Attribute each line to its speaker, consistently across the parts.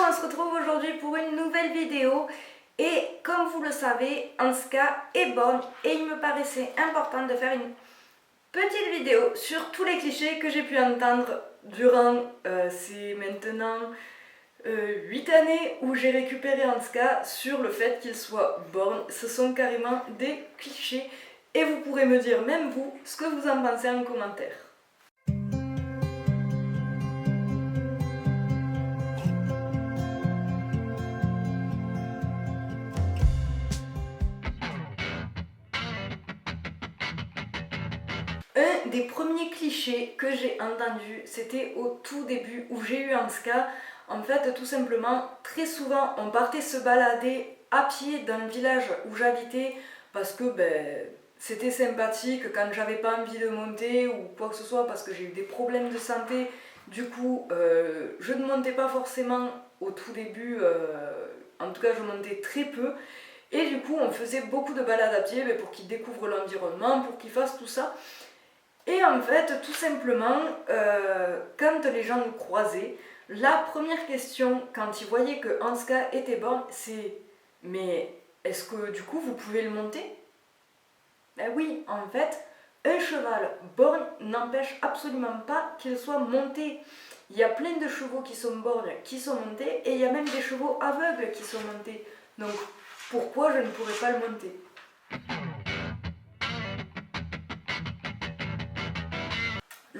Speaker 1: on se retrouve aujourd'hui pour une nouvelle vidéo et comme vous le savez, Hanska est borgne et il me paraissait important de faire une petite vidéo sur tous les clichés que j'ai pu entendre durant ces maintenant 8 années où j'ai récupéré Hanska sur le fait qu'il soit borgne. Ce sont carrément des clichés et vous pourrez me dire même vous ce que vous en pensez en commentaire. Un des premiers clichés que j'ai entendu, c'était au tout début où j'ai eu Hanska. En fait, tout simplement, très souvent, on partait se balader à pied dans le village où j'habitais parce que c'était sympathique quand j'avais pas envie de monter ou quoi que ce soit parce que j'ai eu des problèmes de santé. Du coup, je ne montais pas forcément au tout début, en tout cas, je montais très peu. Et du coup, on faisait beaucoup de balades à pied pour qu'ils découvrent l'environnement, pour qu'ils fassent tout ça. Et en fait, tout simplement, quand les gens nous croisaient, la première question, quand ils voyaient que Hanska était borgne, c'est « Mais est-ce que du coup vous pouvez le monter ?» Ben oui, en fait, un cheval borgne n'empêche absolument pas qu'il soit monté. Il y a plein de chevaux qui sont borgnes, qui sont montés, et il y a même des chevaux aveugles qui sont montés. Donc, pourquoi je ne pourrais pas le monter ?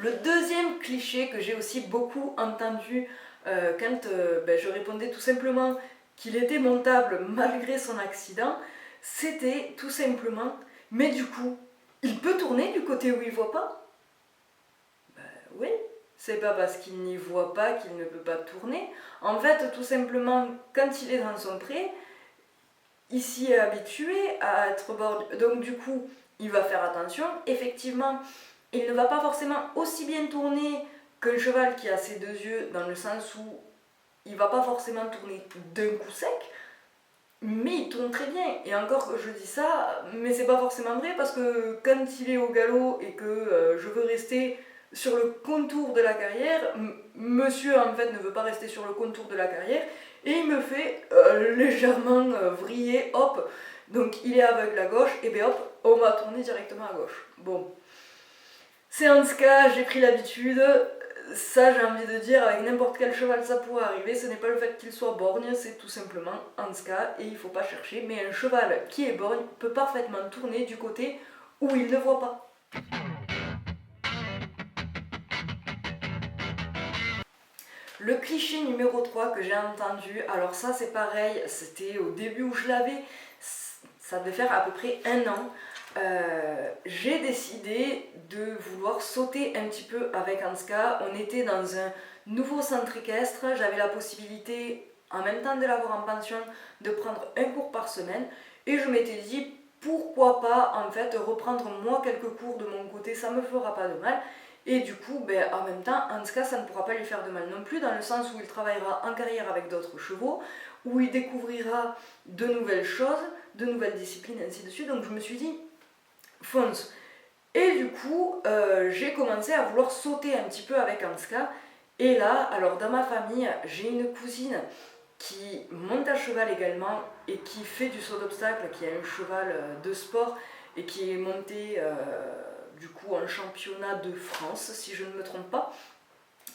Speaker 1: Le deuxième cliché que j'ai aussi beaucoup entendu quand je répondais tout simplement qu'il était montable malgré son accident, c'était tout simplement « Mais du coup, il peut tourner du côté où il voit pas ?» Oui, c'est pas parce qu'il n'y voit pas qu'il ne peut pas tourner. En fait, tout simplement, quand il est dans son pré, il s'y est habitué à être borgne. Donc du coup, il va faire attention. Effectivement, il ne va pas forcément aussi bien tourner qu'un cheval qui a ses deux yeux, dans le sens où il ne va pas forcément tourner d'un coup sec, mais il tourne très bien. Et encore, je dis ça, mais c'est pas forcément vrai, parce que quand il est au galop et que je veux rester sur le contour de la carrière, monsieur en fait ne veut pas rester sur le contour de la carrière, et il me fait légèrement vriller, hop, donc il est aveugle à gauche, et bien hop, on va tourner directement à gauche. Bon. C'est Hanska, j'ai pris l'habitude, ça j'ai envie de dire, avec n'importe quel cheval ça pourrait arriver, ce n'est pas le fait qu'il soit borgne, c'est tout simplement Hanska et il ne faut pas chercher, mais un cheval qui est borgne peut parfaitement tourner du côté où il ne voit pas. Le cliché numéro 3 que j'ai entendu, alors ça c'est pareil, c'était au début où je l'avais, ça devait faire à peu près 1 an. J'ai décidé de vouloir sauter un petit peu avec Hanska. On était dans un nouveau centre équestre, j'avais la possibilité, en même temps de l'avoir en pension, de prendre un cours par semaine et je m'étais dit pourquoi pas en fait reprendre moi quelques cours de mon côté, ça me fera pas de mal. Et du coup, en même temps, Hanska, ça ne pourra pas lui faire de mal non plus, dans le sens où il travaillera en carrière avec d'autres chevaux, où il découvrira de nouvelles choses, de nouvelles disciplines, ainsi de suite. Donc je me suis dit, fonce. Et du coup, j'ai commencé à vouloir sauter un petit peu avec Hanska. Et là, alors dans ma famille, j'ai une cousine qui monte à cheval également et qui fait du saut d'obstacle, qui a un cheval de sport et qui est monté du coup en championnat de France, si je ne me trompe pas,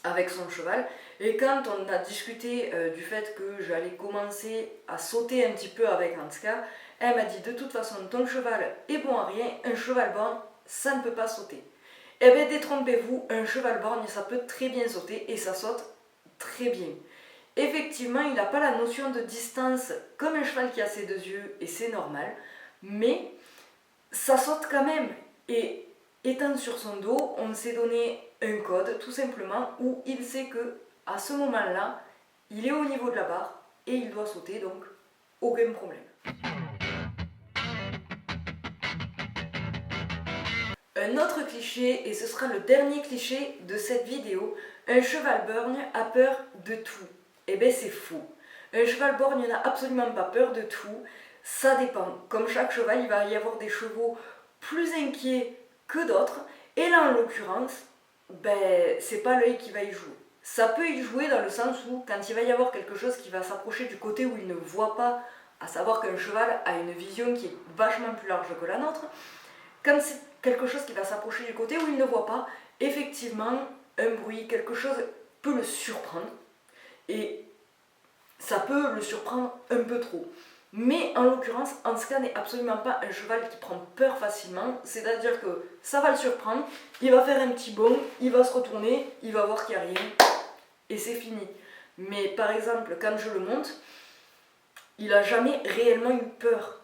Speaker 1: avec son cheval. Et quand on a discuté du fait que j'allais commencer à sauter un petit peu avec Hanska, elle m'a dit de toute façon ton cheval est bon à rien, un cheval borgne ça ne peut pas sauter. Eh bien détrompez-vous, un cheval borgne ça peut très bien sauter et ça saute très bien. Effectivement il n'a pas la notion de distance comme un cheval qui a ses deux yeux et c'est normal, mais ça saute quand même. Et étant sur son dos, on s'est donné un code tout simplement où il sait que à ce moment-là, il est au niveau de la barre et il doit sauter, donc aucun problème. Un autre cliché, et ce sera le dernier cliché de cette vidéo, un cheval borgne a peur de tout. Eh bien c'est faux. Un cheval borgne n'a absolument pas peur de tout, ça dépend. Comme chaque cheval, il va y avoir des chevaux plus inquiets que d'autres, et là en l'occurrence, c'est pas l'œil qui va y jouer. Ça peut y jouer dans le sens où quand il va y avoir quelque chose qui va s'approcher du côté où il ne voit pas, à savoir qu'un cheval a une vision qui est vachement plus large que la nôtre, quand c'est quelque chose qui va s'approcher du côté où il ne voit pas, effectivement, un bruit, quelque chose peut le surprendre. Et ça peut le surprendre un peu trop. Mais en l'occurrence, Ansca n'est absolument pas un cheval qui prend peur facilement, c'est-à-dire que ça va le surprendre, il va faire un petit bond, il va se retourner, il va voir qu'il n'y a rien, et c'est fini. Mais par exemple, quand je le monte, il n'a jamais réellement eu peur.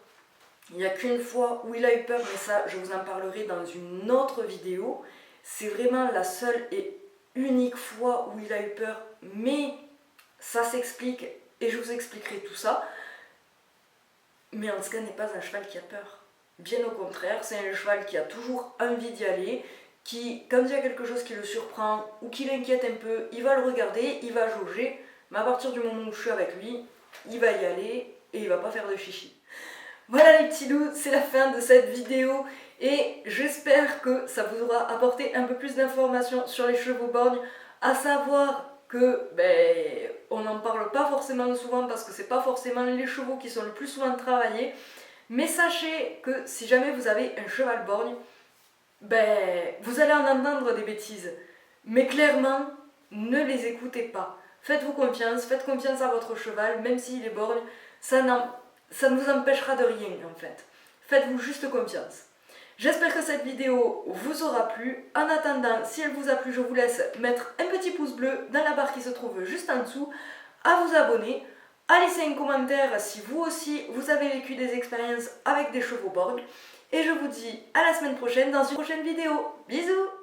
Speaker 1: Il n'y a qu'une fois où il a eu peur, mais ça, je vous en parlerai dans une autre vidéo. C'est vraiment la seule et unique fois où il a eu peur, mais ça s'explique, et je vous expliquerai tout ça. Mais Ansca n'est pas un cheval qui a peur. Bien au contraire, c'est un cheval qui a toujours envie d'y aller, qui, quand il y a quelque chose qui le surprend ou qui l'inquiète un peu, il va le regarder, il va jauger, mais à partir du moment où je suis avec lui, il va y aller et il va pas faire de chichi. Voilà les petits loups, c'est la fin de cette vidéo et j'espère que ça vous aura apporté un peu plus d'informations sur les chevaux borgnes, à savoir que on n'en parle pas forcément souvent parce que c'est pas forcément les chevaux qui sont le plus souvent travaillés, mais sachez que si jamais vous avez un cheval borgne, vous allez en entendre des bêtises, mais clairement ne les écoutez pas. Faites-vous confiance, faites confiance à votre cheval, même s'il est borgne, ça ne vous empêchera de rien en fait. Faites-vous juste confiance. J'espère que cette vidéo vous aura plu. En attendant, si elle vous a plu, je vous laisse mettre un petit pouce bleu dans la barre qui se trouve juste en dessous, à vous abonner, à laisser un commentaire si vous aussi vous avez vécu des expériences avec des chevaux borgnes. Et je vous dis à la semaine prochaine dans une prochaine vidéo. Bisous!